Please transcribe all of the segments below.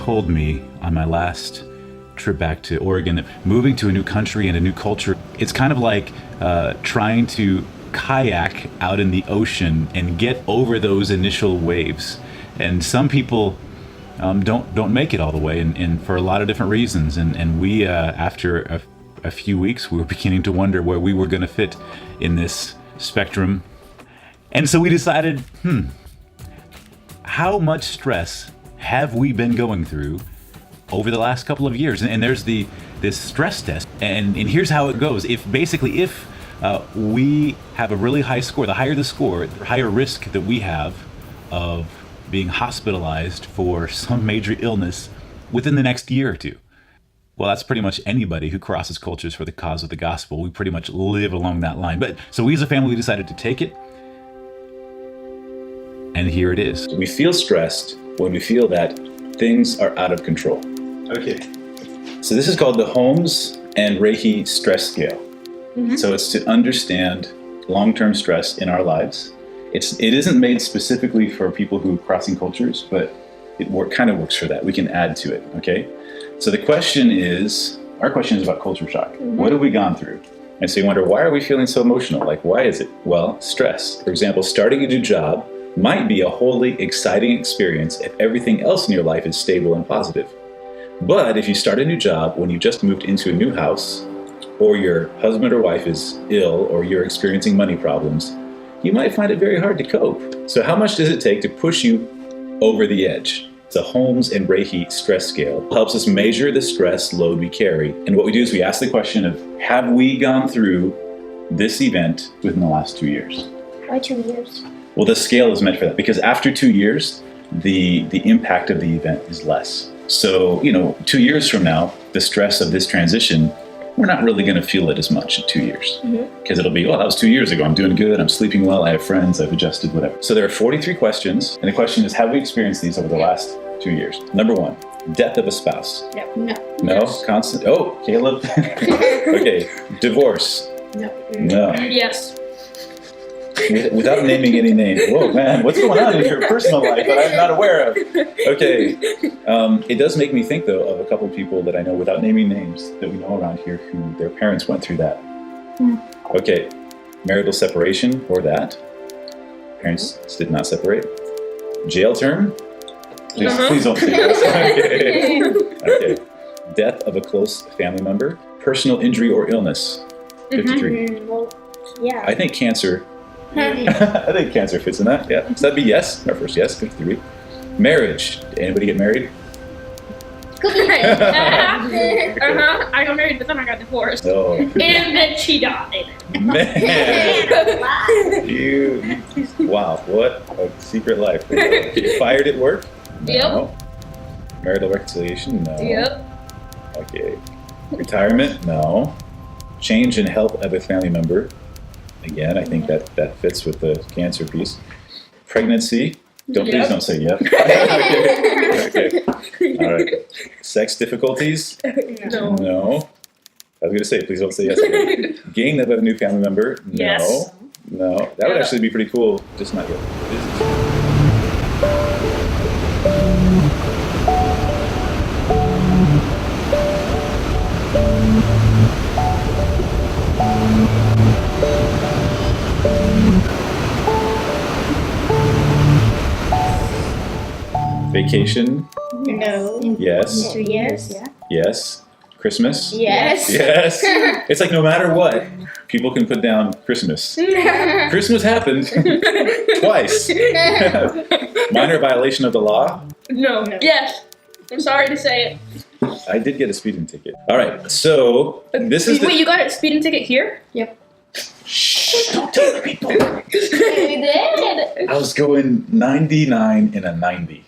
told me on my last trip back to Oregon that moving to a new country and a new culture, it's kind of like trying to kayak out in the ocean and get over those initial waves. And some people don't make it all the way, and for a lot of different reasons. And we, after a few weeks, we were beginning to wonder where we were going to fit in this spectrum. And so we decided, how much stress have we been going through over the last couple of years? And there's this stress test, and here's how it goes. If we have a really high score, the higher the score, the higher risk that we have of being hospitalized for some major illness within the next year or two. Well, that's pretty much anybody who crosses cultures for the cause of the gospel. We pretty much live along that line. But so we as a family decided to take it, and here it is. We feel stressed when we feel that things are out of control. Okay. So this is called the Holmes and Reiki stress scale. Mm-hmm. So it's to understand long-term stress in our lives. It isn't made specifically for people who are crossing cultures, but it kind of works for that. We can add to it, okay? So our question is about culture shock. Mm-hmm. What have we gone through? And so you wonder, why are we feeling so emotional? Like, why is it? Well, stress. For example, starting a new job might be a wholly exciting experience if everything else in your life is stable and positive. But if you start a new job when you just moved into a new house, or your husband or wife is ill, or you're experiencing money problems, you might find it very hard to cope. So how much does it take to push you over the edge? The Holmes and Reiki stress scale helps us measure the stress load we carry. And what we do is we ask the question of, have we gone through this event within the last 2 years? Why 2 years? Well, the scale is meant for that, because after 2 years, the impact of the event is less. So, 2 years from now, the stress of this transition, we're not really going to feel it as much in 2 years. Because it'll be, that was 2 years ago. I'm doing good. I'm sleeping well. I have friends. I've adjusted, whatever. So there are 43 questions. And the question is, have we experienced these over the last 2 years? Number 1, death of a spouse. Yep. No. No? Yes. Constant? Oh, Caleb. Okay. Divorce. No. Yes. Without naming any names. Whoa, man, what's going on in your personal life that I'm not aware of? Okay. It does make me think, though, of a couple of people that I know, without naming names, that we know around here who their parents went through that. Okay. Marital separation or that. Parents did not separate. Jail term. Please don't say this. Okay. Death of a close family member. Personal injury or illness. 53. Well, yeah. I think cancer. I think cancer fits in that. Yeah. So that'd be yes. Our first yes. 53. Marriage. Did anybody get married? I got married, but then I got divorced. Oh. And then she died. Man. Wow. What a secret life. Fired at work? No. Yep. Marital reconciliation? No. Yep. Okay. Retirement? No. Change in health of a family member? Again, I think that fits with the cancer piece. Pregnancy? Please don't say yep. Okay. All right. Sex difficulties? No. I was going to say, please don't say yes. Gain of a new family member? No. Yes. No. That would actually be pretty cool, just not yet. Vacation? No. Yes. 2 years? Yeah. Yes. Christmas? Yes. Yes. It's like no matter what, people can put down Christmas. Christmas happened twice. Minor violation of the law? No. Yes. I'm sorry to say it. I did get a speeding ticket. All right, so this is Wait, you got a speeding ticket here? Yep. Shh, don't tell the people. You did. I was going 99 in a 90.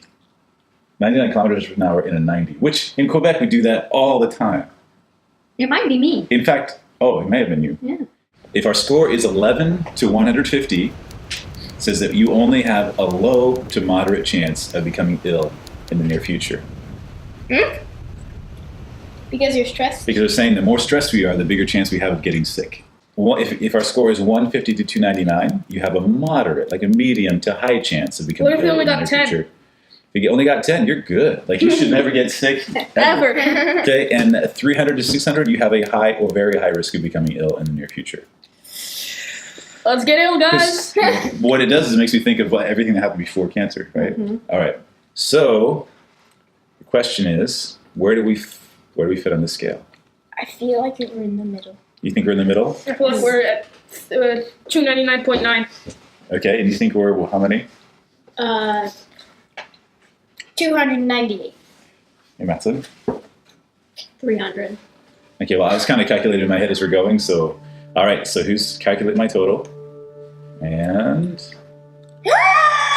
99 kilometers per hour in a 90, which in Quebec we do that all the time. It might be me. In fact, it may have been you. Yeah. If our score is 11 to 150, it says that you only have a low to moderate chance of becoming ill in the near future. Because you're stressed? Because they're saying the more stressed we are, the bigger chance we have of getting sick. If our score is 150 to 299, you have a moderate, like a medium to high chance of becoming ill in the near future. If you only got 10, you're good. Like, you should never get sick ever. Ever. Okay, and 300 to 600, you have a high or very high risk of becoming ill in the near future. Let's get ill, guys. What it does is it makes me think of everything that happened before cancer, right? All right. So the question is, where do we fit on the scale? I feel like we're in the middle. You think we're in the middle? I feel like we're at 299.9. Okay, and you think we're how many? 298. Hey, Matson? 300. Okay, well, I was kind of calculating in my head as we're going, so, all right, so who's calculating my total? And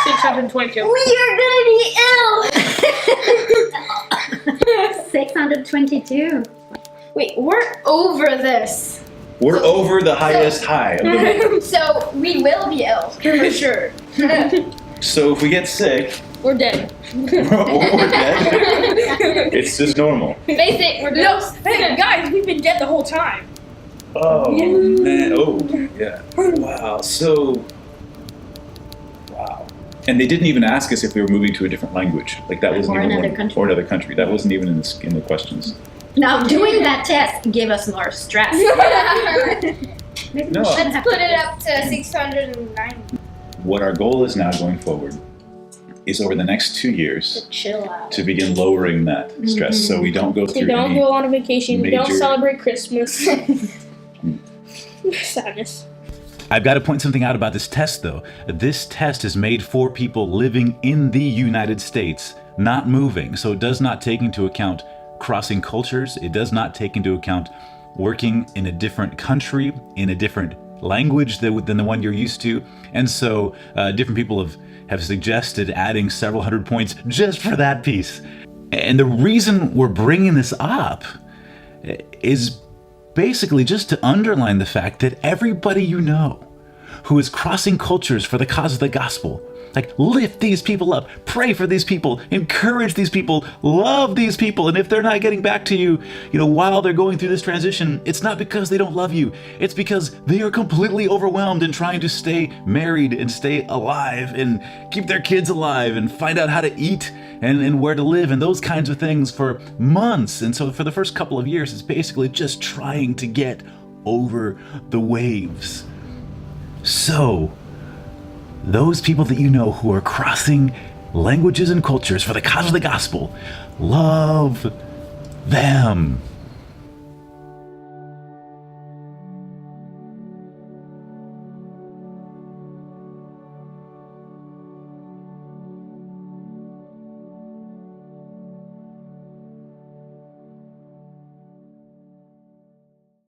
622. We are gonna be ill! 622. Wait, we're over this. we're over the highest high of the So we will be ill, for sure. So if we get sick, We're dead. we're dead. It's just normal. Face it, we're No, ghosts. hey, guys, we've been dead the whole time. Oh, man. Oh, yeah. Wow. So, wow. And they didn't even ask us if we were moving to a different language. Like, that wasn't Or even another one- country. Or another country. That wasn't even in the questions. Now, doing that test gave us more stress. Maybe No. we shouldn't have Put to it do up to 690. What our goal is now going forward is over the next 2 years chill out. to begin lowering that stress, so we don't go We through don't any. go on a vacation. We don't major- celebrate Christmas. Sadness. I've got to point something out about this test, though. This test is made for people living in the United States, not moving. So it does not take into account crossing cultures. It does not take into account working in a different country, in a different language than the one you're used to. And so different people have suggested adding several hundred points just for that piece. And the reason we're bringing this up is basically just to underline the fact that everybody you know who is crossing cultures for the cause of the gospel, like, lift these people up, pray for these people, encourage these people, love these people. And if they're not getting back to you, while they're going through this transition, it's not because they don't love you. It's because they are completely overwhelmed in trying to stay married and stay alive and keep their kids alive and find out how to eat and where to live and those kinds of things for months. And so for the first couple of years, it's basically just trying to get over the waves. So, those people that you know who are crossing languages and cultures for the cause of the gospel, love them.